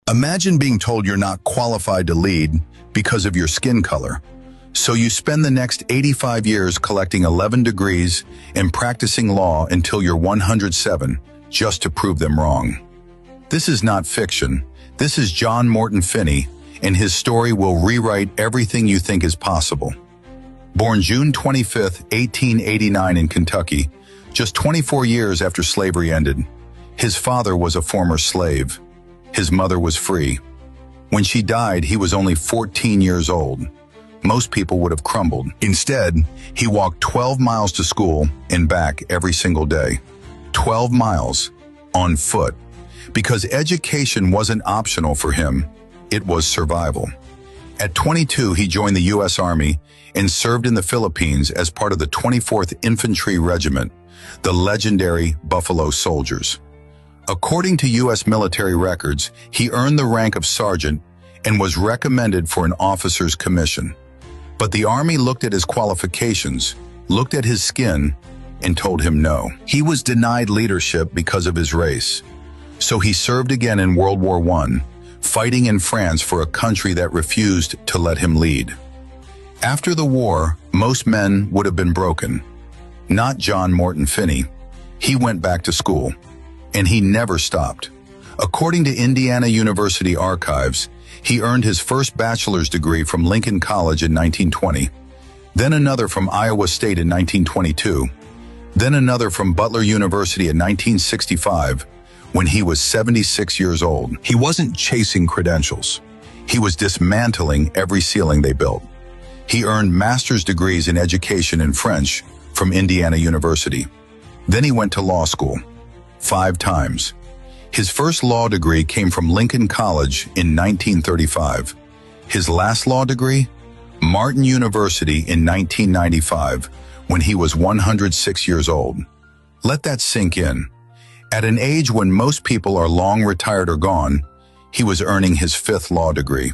Imagine being told you're not qualified to lead because of your skin color. So you spend the next 85 years collecting 11 degrees and practicing law until you're 107, just to prove them wrong. This is not fiction. This is John Morton Finney, and his story will rewrite everything you think is possible. Born June 25, 1889 in Kentucky, just 24 years after slavery ended. His father was a former slave. His mother was free. When she died, he was only 14 years old. Most people would have crumbled. Instead, he walked 12 miles to school and back every single day. 12 miles on foot. Because education wasn't optional for him, it was survival. At 22, he joined the U.S. Army and served in the Philippines as part of the 24th Infantry Regiment, the legendary Buffalo Soldiers. According to U.S. military records, he earned the rank of sergeant and was recommended for an officer's commission. But the Army looked at his qualifications, looked at his skin, and told him no. He was denied leadership because of his race. So he served again in World War I, fighting in France for a country that refused to let him lead. After the war, most men would have been broken. Not John Morton Finney. He went back to school, and he never stopped. According to Indiana University archives, he earned his first bachelor's degree from Lincoln College in 1920, then another from Iowa State in 1922, then another from Butler University in 1965, when he was 76 years old. He wasn't chasing credentials. He was dismantling every ceiling they built. He earned master's degrees in education in French from Indiana University. Then he went to law school, 5 times. His first law degree came from Lincoln College in 1935. His last law degree? Martin University in 1995, when he was 106 years old. Let that sink in. At an age when most people are long retired or gone, he was earning his 5th law degree.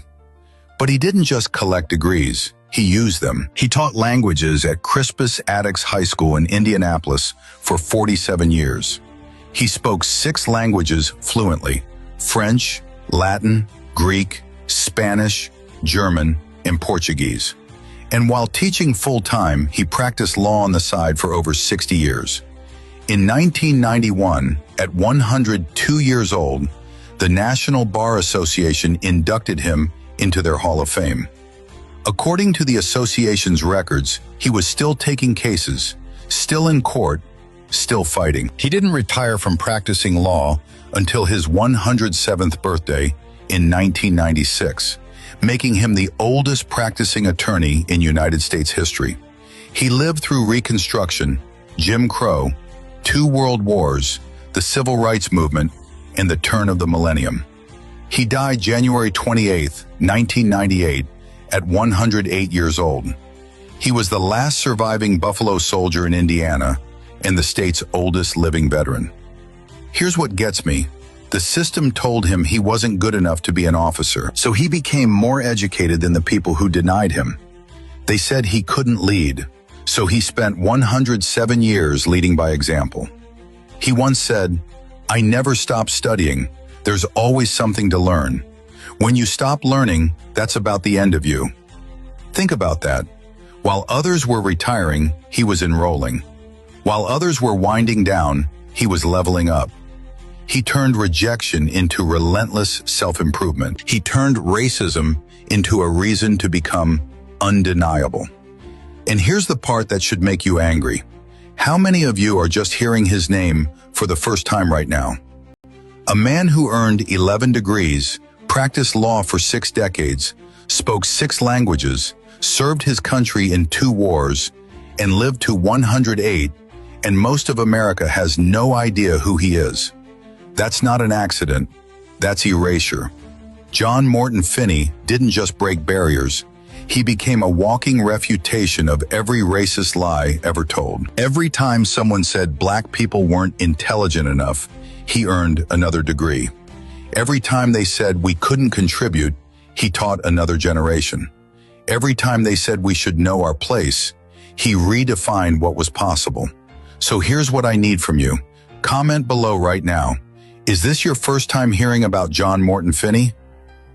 But he didn't just collect degrees, he used them. He taught languages at Crispus Attucks High School in Indianapolis for 47 years. He spoke 6 languages fluently: French, Latin, Greek, Spanish, German, and Portuguese. And while teaching full-time, he practiced law on the side for over 60 years. In 1991, at 102 years old, the National Bar Association inducted him into their Hall of Fame. According to the association's records, he was still taking cases, still in court, still fighting. He didn't retire from practicing law until his 107th birthday in 1996, making him the oldest practicing attorney in United States history. He lived through Reconstruction, Jim Crow, 2 world wars, the Civil Rights Movement, and the turn of the millennium. He died January 28, 1998, at 108 years old. He was the last surviving Buffalo Soldier in Indiana and the state's oldest living veteran. Here's what gets me. The system told him he wasn't good enough to be an officer, so he became more educated than the people who denied him. They said he couldn't lead, so he spent 107 years leading by example. He once said, "I never stop studying. There's always something to learn. When you stop learning, that's about the end of you." Think about that. While others were retiring, he was enrolling. While others were winding down, he was leveling up. He turned rejection into relentless self-improvement. He turned racism into a reason to become undeniable. And here's the part that should make you angry. How many of you are just hearing his name for the first time right now? A man who earned 11 degrees, practiced law for 6 decades, spoke 6 languages, served his country in 2 wars, and lived to 108, and most of America has no idea who he is. That's not an accident. That's erasure. John Morton Finney didn't just break barriers. He became a walking refutation of every racist lie ever told. Every time someone said black people weren't intelligent enough, he earned another degree. Every time they said we couldn't contribute, he taught another generation. Every time they said we should know our place, he redefined what was possible. So here's what I need from you. Comment below right now. Is this your first time hearing about John Morton Finney?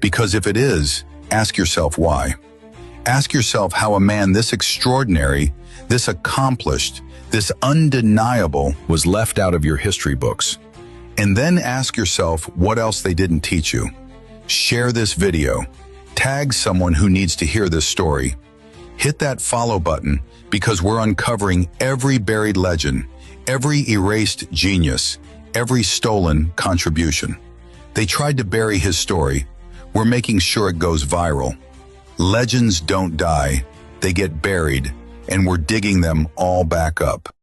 Because if it is, ask yourself why. Ask yourself how a man this extraordinary, this accomplished, this undeniable was left out of your history books. And then ask yourself what else they didn't teach you. Share this video. Tag someone who needs to hear this story. Hit that follow button because we're uncovering every buried legend, every erased genius, every stolen contribution. They tried to bury his story. We're making sure it goes viral. Legends don't die, they get buried, and we're digging them all back up.